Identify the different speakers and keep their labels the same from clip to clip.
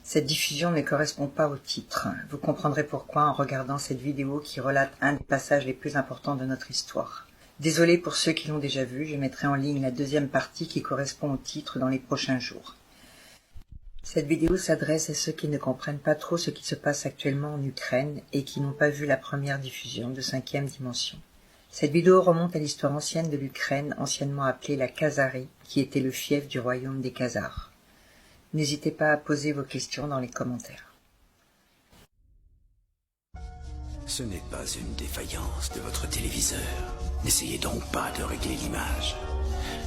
Speaker 1: Cette diffusion ne correspond pas au titre. Vous comprendrez pourquoi en regardant cette vidéo qui relate un des passages les plus importants de notre histoire. Désolé pour ceux qui l'ont déjà vu, je mettrai en ligne la deuxième partie qui correspond au titre dans les prochains jours. Cette vidéo s'adresse à ceux qui ne comprennent pas trop ce qui se passe actuellement en Ukraine et qui n'ont pas vu la première diffusion de 5e dimension. Cette vidéo remonte à l'histoire ancienne de l'Ukraine, anciennement appelée la Khazarie, qui était le fief du royaume des Khazars. N'hésitez pas à poser vos questions dans les commentaires.
Speaker 2: Ce n'est pas une défaillance de votre téléviseur. N'essayez donc pas de régler l'image.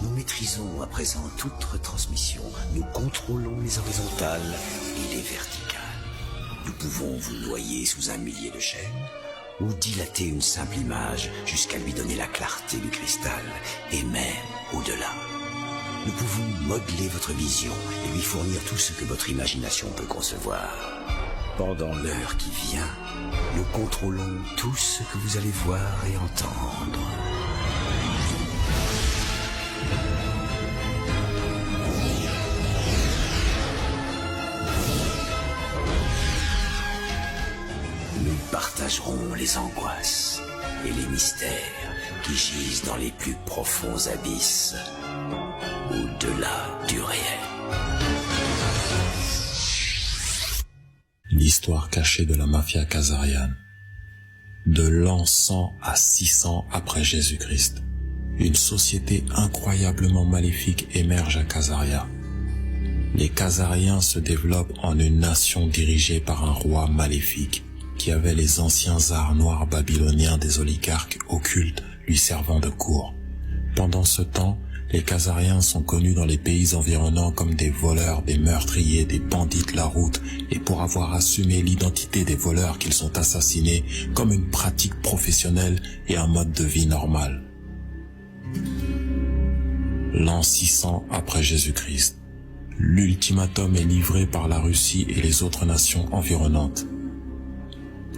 Speaker 2: Nous maîtrisons à présent toute retransmission. Nous contrôlons les horizontales et les verticales. Nous pouvons vous noyer sous un millier de chaînes ou dilater une simple image jusqu'à lui donner la clarté du cristal et même au-delà. Nous pouvons modeler votre vision et lui fournir tout ce que votre imagination peut concevoir. Pendant l'heure qui vient, nous contrôlons tout ce que vous allez voir et entendre. Nous partagerons les angoisses et les mystères qui gisent dans les plus profonds abysses, au-delà du réel.
Speaker 3: L'histoire cachée de la mafia khazariane. De l'an 100 à 600 après Jésus-Christ, une société incroyablement maléfique émerge à Khazaria. Les Khazariens se développent en une nation dirigée par un roi maléfique qui avait les anciens arts noirs babyloniens des oligarques occultes lui servant de cour. Pendant ce temps, les Khazariens sont connus dans les pays environnants comme des voleurs, des meurtriers, des bandits de la route, et pour avoir assumé l'identité des voleurs qu'ils ont assassinés comme une pratique professionnelle et un mode de vie normal. L'an 600 après Jésus-Christ, l'ultimatum est livré par la Russie et les autres nations environnantes.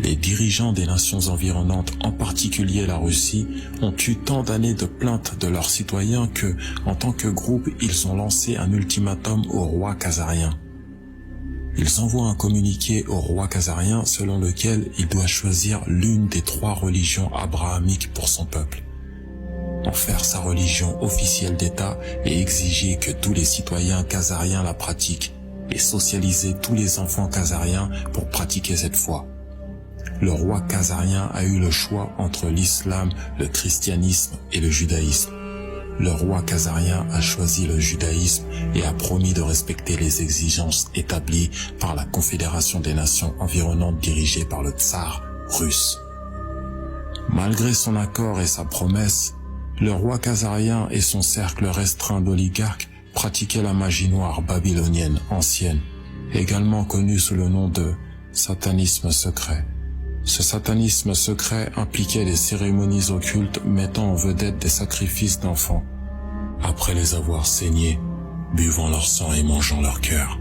Speaker 3: Les dirigeants des nations environnantes, en particulier la Russie, ont eu tant d'années de plaintes de leurs citoyens que, en tant que groupe, ils ont lancé un ultimatum au roi khazarien. Ils envoient un communiqué au roi khazarien selon lequel il doit choisir l'une des 3 religions abrahamiques pour son peuple, en faire sa religion officielle d'État et exiger que tous les citoyens khazariens la pratiquent et socialiser tous les enfants khazariens pour pratiquer cette foi. Le roi khazarien a eu le choix entre l'islam, le christianisme et le judaïsme. Le roi khazarien a choisi le judaïsme et a promis de respecter les exigences établies par la Confédération des nations environnantes dirigée par le tsar russe. Malgré son accord et sa promesse, le roi khazarien et son cercle restreint d'oligarques pratiquaient la magie noire babylonienne ancienne, également connue sous le nom de satanisme secret. Ce satanisme secret impliquait des cérémonies occultes mettant en vedette des sacrifices d'enfants, après les avoir saignés, buvant leur sang et mangeant leur cœur.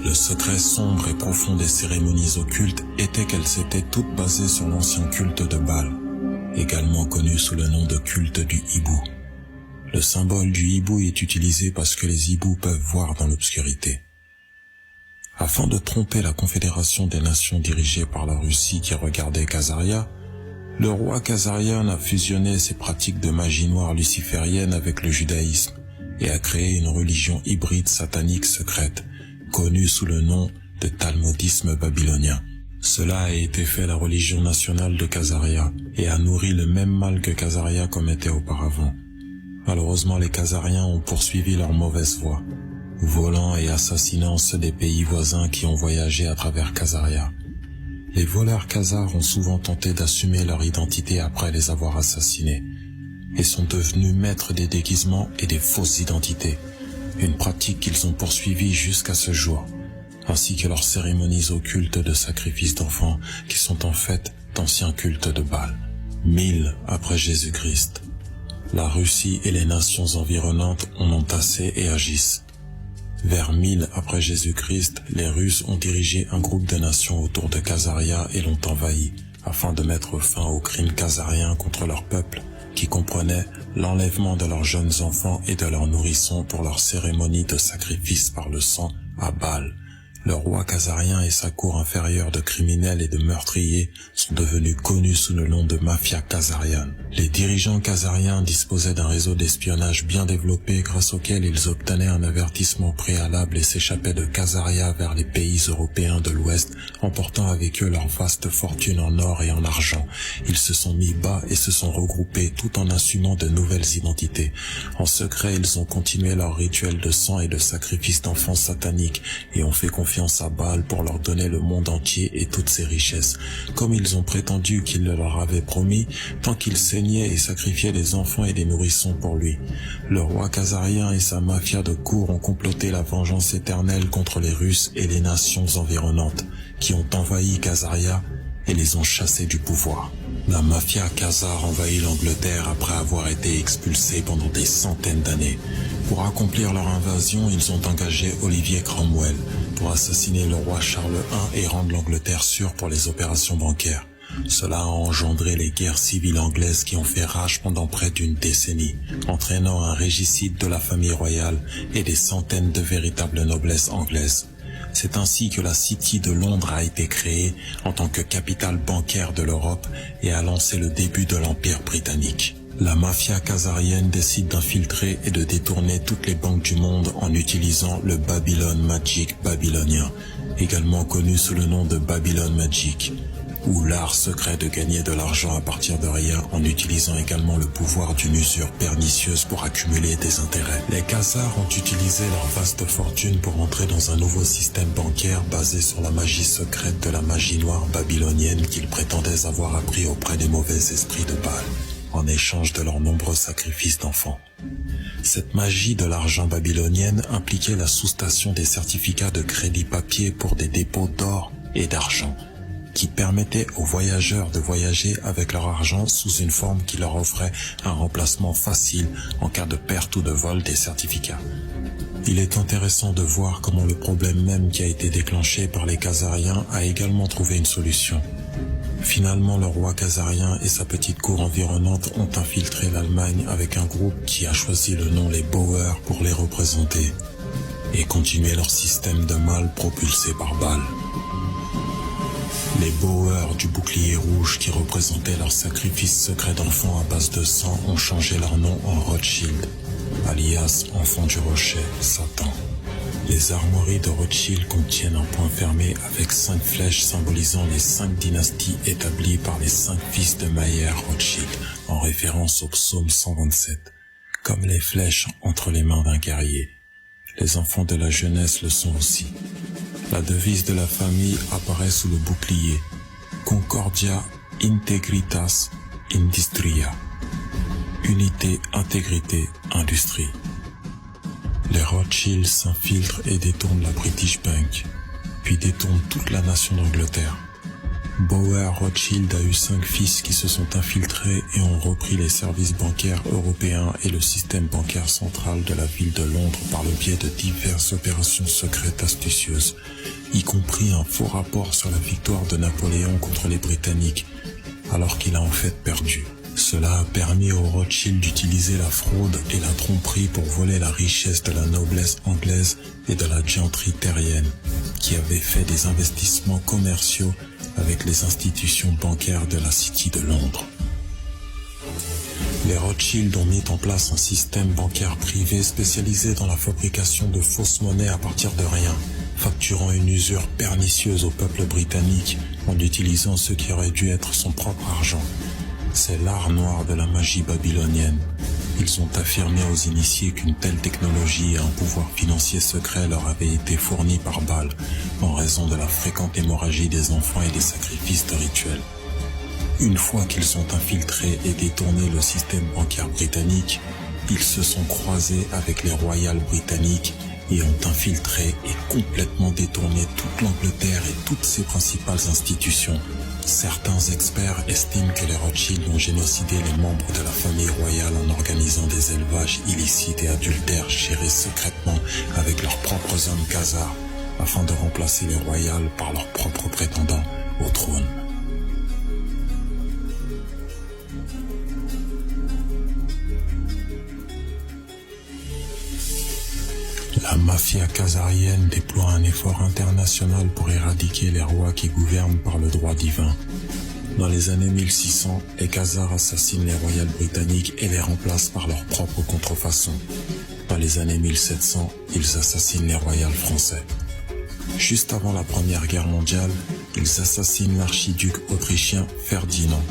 Speaker 3: Le secret sombre et profond des cérémonies occultes était qu'elles étaient toutes basées sur l'ancien culte de Baal, également connu sous le nom de culte du hibou. Le symbole du hibou est utilisé parce que les hiboux peuvent voir dans l'obscurité. Afin de tromper la Confédération des nations dirigée par la Russie qui regardait Khazaria, le roi khazarien a fusionné ses pratiques de magie noire luciférienne avec le judaïsme et a créé une religion hybride satanique secrète, connue sous le nom de talmudisme babylonien. Cela a été fait la religion nationale de Khazaria et a nourri le même mal que Khazaria commettait auparavant. Malheureusement, les Khazariens ont poursuivi leur mauvaise voie, volant et assassinant ceux des pays voisins qui ont voyagé à travers Khazaria. Les voleurs khazars ont souvent tenté d'assumer leur identité après les avoir assassinés et sont devenus maîtres des déguisements et des fausses identités, une pratique qu'ils ont poursuivie jusqu'à ce jour, ainsi que leurs cérémonies occultes de sacrifice d'enfants qui sont en fait d'anciens cultes de Baal. 1000 après Jésus-Christ, la Russie et les nations environnantes en ont assez et agissent. Vers 1000 après Jésus-Christ, les Russes ont dirigé un groupe de nations autour de Khazaria et l'ont envahi, afin de mettre fin aux crimes khazariens contre leur peuple qui comprenait l'enlèvement de leurs jeunes enfants et de leurs nourrissons pour leur cérémonie de sacrifice par le sang à Baal. Le roi khazarien et sa cour inférieure de criminels et de meurtriers sont devenus connus sous le nom de mafia khazariane. Les dirigeants khazariens disposaient d'un réseau d'espionnage bien développé grâce auquel ils obtenaient un avertissement préalable et s'échappaient de Khazaria vers les pays européens de l'Ouest, emportant avec eux leur vaste fortune en or et en argent. Ils se sont mis bas et se sont regroupés tout en assumant de nouvelles identités. En secret, ils ont continué leur rituel de sang et de sacrifice d'enfants sataniques et ont fait confiance à Baal pour leur donner le monde entier et toutes ses richesses. Comme ils ont prétendu qu'il le leur avait promis, tant qu'ils saignaient et sacrifiaient des enfants et des nourrissons pour lui. Le roi khazarien et sa mafia de cour ont comploté la vengeance éternelle contre les Russes et les nations environnantes, qui ont envahi Khazaria et les ont chassés du pouvoir. La mafia khazare envahit l'Angleterre après avoir été expulsée pendant des centaines d'années. Pour accomplir leur invasion, ils ont engagé Olivier Cromwell pour assassiner le roi Charles I et rendre l'Angleterre sûre pour les opérations bancaires. Cela a engendré les guerres civiles anglaises qui ont fait rage pendant près d'une décennie, entraînant un régicide de la famille royale et des centaines de véritables noblesses anglaises. C'est ainsi que la City de Londres a été créée en tant que capitale bancaire de l'Europe et a lancé le début de l'Empire britannique. La mafia khazarienne décide d'infiltrer et de détourner toutes les banques du monde en utilisant le Babylon Magic babylonien, également connu sous le nom de Babylon Magic, ou l'art secret de gagner de l'argent à partir de rien en utilisant également le pouvoir d'une usure pernicieuse pour accumuler des intérêts. Les Khazars ont utilisé leur vaste fortune pour entrer dans un nouveau système bancaire basé sur la magie secrète de la magie noire babylonienne qu'ils prétendaient avoir appris auprès des mauvais esprits de Baal, en échange de leurs nombreux sacrifices d'enfants. Cette magie de l'argent babylonienne impliquait la soustation des certificats de crédit papier pour des dépôts d'or et d'argent, qui permettait aux voyageurs de voyager avec leur argent sous une forme qui leur offrait un remplacement facile en cas de perte ou de vol des certificats. Il est intéressant de voir comment le problème même qui a été déclenché par les Khazariens a également trouvé une solution. Finalement, le roi khazarien et sa petite cour environnante ont infiltré l'Allemagne avec un groupe qui a choisi le nom les Boers pour les représenter et continuer leur système de mal propulsé par Baal. Les Boers du bouclier rouge qui représentaient leur sacrifice secret d'enfants à base de sang ont changé leur nom en Rothschild, alias enfant du rocher, Satan. Les armoiries de Rothschild contiennent un point fermé avec 5 flèches symbolisant les 5 dynasties établies par les 5 fils de Mayer Rothschild, en référence au psaume 127, comme les flèches entre les mains d'un guerrier. Les enfants de la jeunesse le sont aussi. La devise de la famille apparaît sous le bouclier, Concordia Integritas Industria, unité, intégrité, industrie. Les Rothschild s'infiltrent et détournent la British Bank, puis détournent toute la nation d'Angleterre. Boer Rothschild a eu 5 fils qui se sont infiltrés et ont repris les services bancaires européens et le système bancaire central de la ville de Londres par le biais de diverses opérations secrètes astucieuses, y compris un faux rapport sur la victoire de Napoléon contre les Britanniques, alors qu'il a en fait perdu. Cela a permis aux Rothschild d'utiliser la fraude et la tromperie pour voler la richesse de la noblesse anglaise et de la gentry terrienne, qui avait fait des investissements commerciaux avec les institutions bancaires de la City de Londres. Les Rothschild ont mis en place un système bancaire privé spécialisé dans la fabrication de fausses monnaies à partir de rien, facturant une usure pernicieuse au peuple britannique en utilisant ce qui aurait dû être son propre argent. C'est l'art noir de la magie babylonienne. Ils ont affirmé aux initiés qu'une telle technologie et un pouvoir financier secret leur avaient été fournis par Baal en raison de la fréquente hémorragie des enfants et des sacrifices de rituels. Une fois qu'ils ont infiltré et détourné le système bancaire britannique, ils se sont croisés avec les royales britanniques et ont infiltré et complètement détourné toute l'Angleterre et toutes ses principales institutions. Certains experts estiment que les Rothschild ont génocidé les membres de la famille royale en organisant des élevages illicites et adultères gérés secrètement avec leurs propres hommes khazars afin de remplacer les royales par leurs propres prétendants au trône. La mafia khazarienne déploie un effort international pour éradiquer les rois qui gouvernent par le droit divin. Dans les années 1600, les Khazars assassinent les royales britanniques et les remplacent par leur propre contrefaçon. Dans les années 1700, ils assassinent les royales français. Juste avant la Première Guerre mondiale, ils assassinent l'archiduc autrichien Ferdinand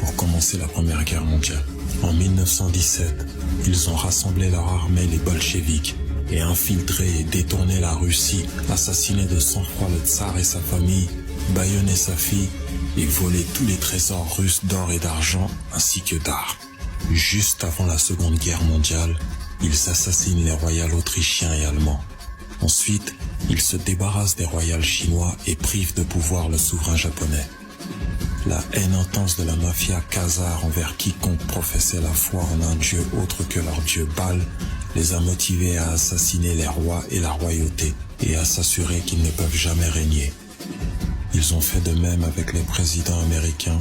Speaker 3: pour commencer la Première Guerre mondiale. En 1917, ils ont rassemblé leur armée, les bolcheviks, et infiltré et détourné la Russie, assassiné de sang-froid le tsar et sa famille, bâillonné sa fille et volé tous les trésors russes d'or et d'argent ainsi que d'art. Juste avant la Seconde Guerre mondiale, ils assassinent les royales autrichiens et allemands. Ensuite, ils se débarrassent des royales chinois et privent de pouvoir le souverain japonais. La haine intense de la mafia khazare envers quiconque professait la foi en un dieu autre que leur dieu Baal les a motivés à assassiner les rois et la royauté et à s'assurer qu'ils ne peuvent jamais régner. Ils ont fait de même avec les présidents américains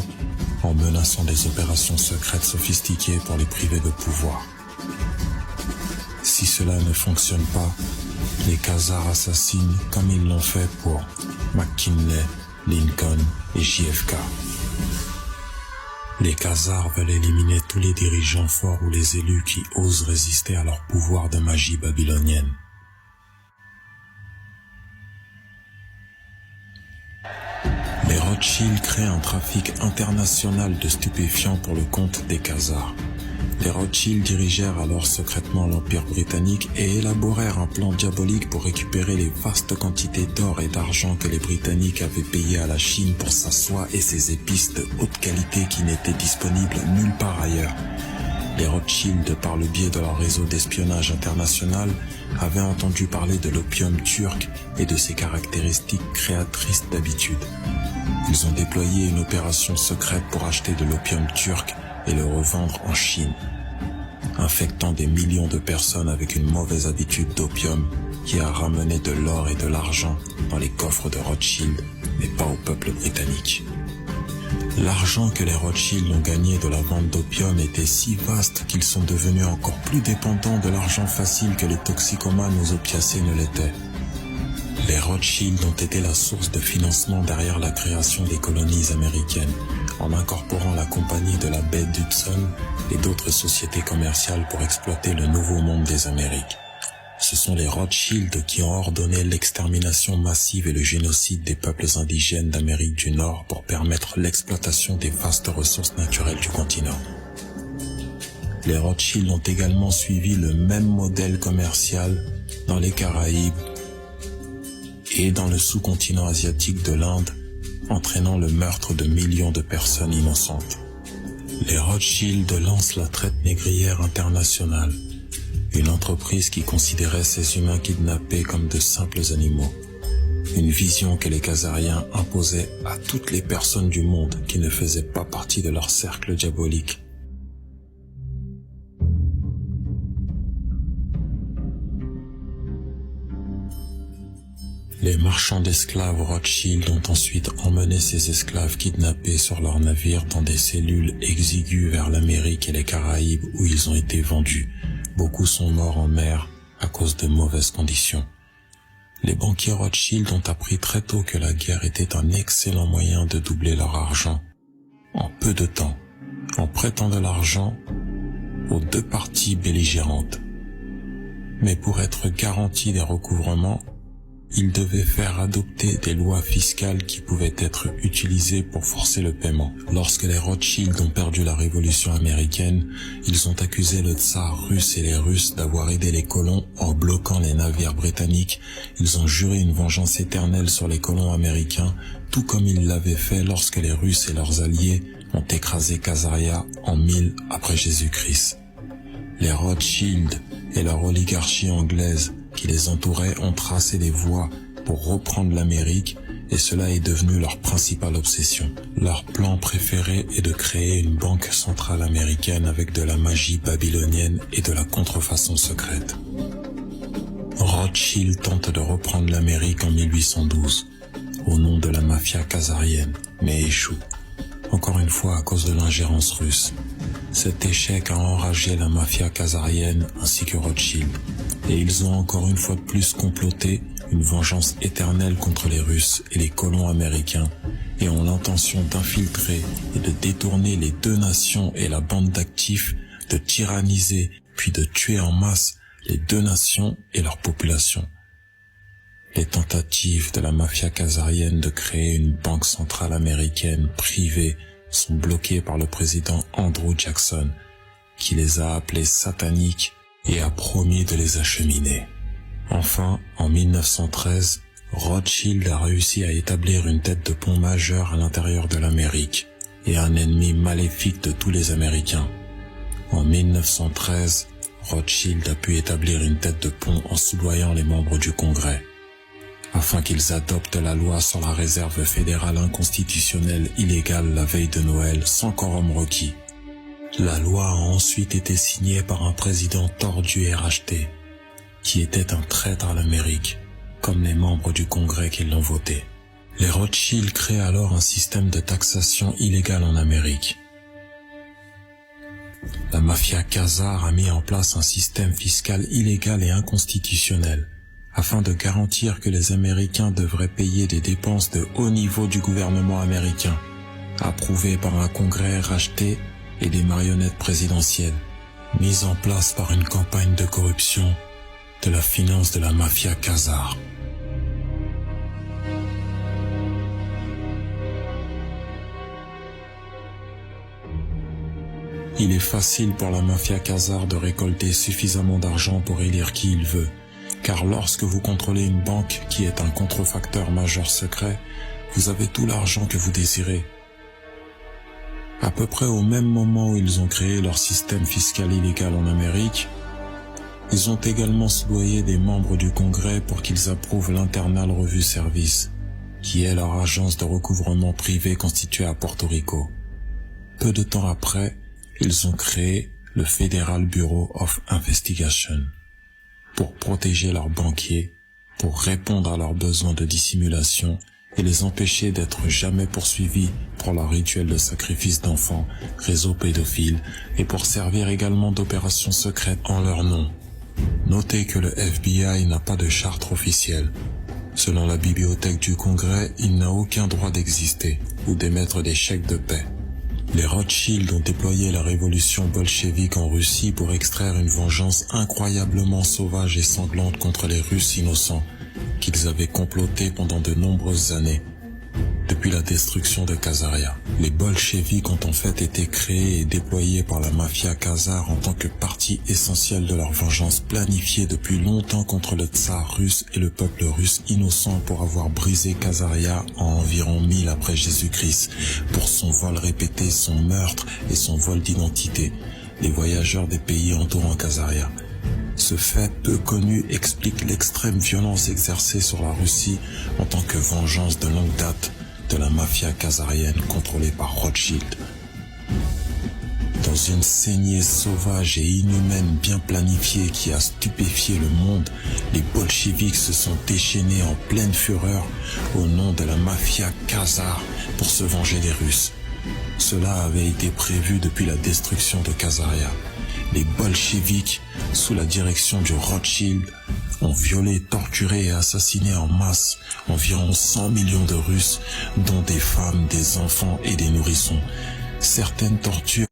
Speaker 3: en menaçant des opérations secrètes sophistiquées pour les priver de pouvoir. Si cela ne fonctionne pas, les Khazars assassinent comme ils l'ont fait pour McKinley, Lincoln et JFK. Les Khazars veulent éliminer tous les dirigeants forts ou les élus qui osent résister à leur pouvoir de magie babylonienne. Les Rothschild créent un trafic international de stupéfiants pour le compte des Khazars. Les Rothschild dirigèrent alors secrètement l'Empire britannique et élaborèrent un plan diabolique pour récupérer les vastes quantités d'or et d'argent que les Britanniques avaient payées à la Chine pour sa soie et ses épices de haute qualité qui n'étaient disponibles nulle part ailleurs. Les Rothschild, par le biais de leur réseau d'espionnage international, avaient entendu parler de l'opium turc et de ses caractéristiques créatrices d'habitude. Ils ont déployé une opération secrète pour acheter de l'opium turc et le revendre en Chine, infectant des millions de personnes avec une mauvaise habitude d'opium qui a ramené de l'or et de l'argent dans les coffres de Rothschild, mais pas au peuple britannique. L'argent que les Rothschild ont gagné de la vente d'opium était si vaste qu'ils sont devenus encore plus dépendants de l'argent facile que les toxicomanes aux opiacés ne l'étaient. Les Rothschild ont été la source de financement derrière la création des colonies américaines, en incorporant la compagnie de la baie d'Hudson et d'autres sociétés commerciales pour exploiter le nouveau monde des Amériques. Ce sont les Rothschild qui ont ordonné l'extermination massive et le génocide des peuples indigènes d'Amérique du Nord pour permettre l'exploitation des vastes ressources naturelles du continent. Les Rothschild ont également suivi le même modèle commercial dans les Caraïbes et dans le sous-continent asiatique de l'Inde, entraînant le meurtre de millions de personnes innocentes. Les Rothschild lancent la traite négrière internationale, une entreprise qui considérait ces humains kidnappés comme de simples animaux. Une vision que les Khazariens imposaient à toutes les personnes du monde qui ne faisaient pas partie de leur cercle diabolique. Les marchands d'esclaves Rothschild ont ensuite emmené ces esclaves kidnappés sur leurs navires dans des cellules exiguës vers l'Amérique et les Caraïbes où ils ont été vendus. Beaucoup sont morts en mer à cause de mauvaises conditions. Les banquiers Rothschild ont appris très tôt que la guerre était un excellent moyen de doubler leur argent en peu de temps, en prêtant de l'argent aux deux parties belligérantes. Mais pour être garantis des recouvrements, ils devaient faire adopter des lois fiscales qui pouvaient être utilisées pour forcer le paiement. Lorsque les Rothschild ont perdu la révolution américaine, ils ont accusé le tsar russe et les Russes d'avoir aidé les colons en bloquant les navires britanniques. Ils ont juré une vengeance éternelle sur les colons américains, tout comme ils l'avaient fait lorsque les Russes et leurs alliés ont écrasé Khazaria en 1000 après Jésus-Christ. Les Rothschild et leur oligarchie anglaise qui les entourait ont tracé des voies pour reprendre l'Amérique et cela est devenu leur principale obsession. Leur plan préféré est de créer une banque centrale américaine avec de la magie babylonienne et de la contrefaçon secrète. Rothschild tente de reprendre l'Amérique en 1812 au nom de la mafia khazarienne, mais échoue, encore une fois à cause de l'ingérence russe. Cet échec a enragé la mafia khazarienne ainsi que Rothschild. Et ils ont encore une fois de plus comploté une vengeance éternelle contre les Russes et les colons américains et ont l'intention d'infiltrer et de détourner les deux nations et la bande d'actifs, de tyranniser puis de tuer en masse les deux nations et leur population. Les tentatives de la mafia khazarienne de créer une banque centrale américaine privée sont bloquées par le président Andrew Jackson, qui les a appelées sataniques et a promis de les acheminer. Enfin, en 1913, Rothschild a réussi à établir une tête de pont majeure à l'intérieur de l'Amérique et un ennemi maléfique de tous les Américains. En 1913, Rothschild a pu établir une tête de pont en soudoyant les membres du Congrès, afin qu'ils adoptent la loi sur la réserve fédérale inconstitutionnelle illégale la veille de Noël sans quorum requis. La loi a ensuite été signée par un président tordu et racheté, qui était un traître à l'Amérique, comme les membres du Congrès qui l'ont voté. Les Rothschild créent alors un système de taxation illégale en Amérique. La mafia khazare a mis en place un système fiscal illégal et inconstitutionnel, afin de garantir que les Américains devraient payer des dépenses de haut niveau du gouvernement américain, approuvées par un Congrès racheté et des marionnettes présidentielles, mises en place par une campagne de corruption de la finance de la mafia khazare. Il est facile pour la mafia khazare de récolter suffisamment d'argent pour élire qui il veut, car lorsque vous contrôlez une banque qui est un contrefacteur majeur secret, vous avez tout l'argent que vous désirez. À peu près au même moment où ils ont créé leur système fiscal illégal en Amérique, ils ont également soudoyé des membres du Congrès pour qu'ils approuvent l'Internal Review Service, qui est leur agence de recouvrement privé constituée à Porto Rico. Peu de temps après, ils ont créé le Federal Bureau of Investigation pour protéger leurs banquiers, pour répondre à leurs besoins de dissimulation et les empêcher d'être jamais poursuivis pour leur rituel de sacrifice d'enfants, réseau pédophile, et pour servir également d'opérations secrètes en leur nom. Notez que le FBI n'a pas de charte officielle. Selon la bibliothèque du Congrès, il n'a aucun droit d'exister ou d'émettre des chèques de paix. Les Rothschild ont déployé la révolution bolchevique en Russie pour extraire une vengeance incroyablement sauvage et sanglante contre les Russes innocents qu'ils avaient complotés pendant de nombreuses années. Depuis la destruction de Khazaria, les bolcheviks ont en fait été créés et déployés par la mafia khazare en tant que partie essentielle de leur vengeance planifiée depuis longtemps contre le tsar russe et le peuple russe innocent pour avoir brisé Khazaria en environ 1000 après Jésus-Christ pour son vol répété, son meurtre et son vol d'identité, les voyageurs des pays entourant Khazaria. Ce fait peu connu explique l'extrême violence exercée sur la Russie en tant que vengeance de longue date de la mafia khazarienne contrôlée par Rothschild. Dans une saignée sauvage et inhumaine bien planifiée qui a stupéfié le monde, les bolcheviks se sont déchaînés en pleine fureur au nom de la mafia khazare pour se venger des Russes. Cela avait été prévu depuis la destruction de Khazaria. Les bolcheviks, sous la direction du Rothschild, ont violé, torturé et assassiné en masse environ 100 millions de Russes, dont des femmes, des enfants et des nourrissons. Certaines tortures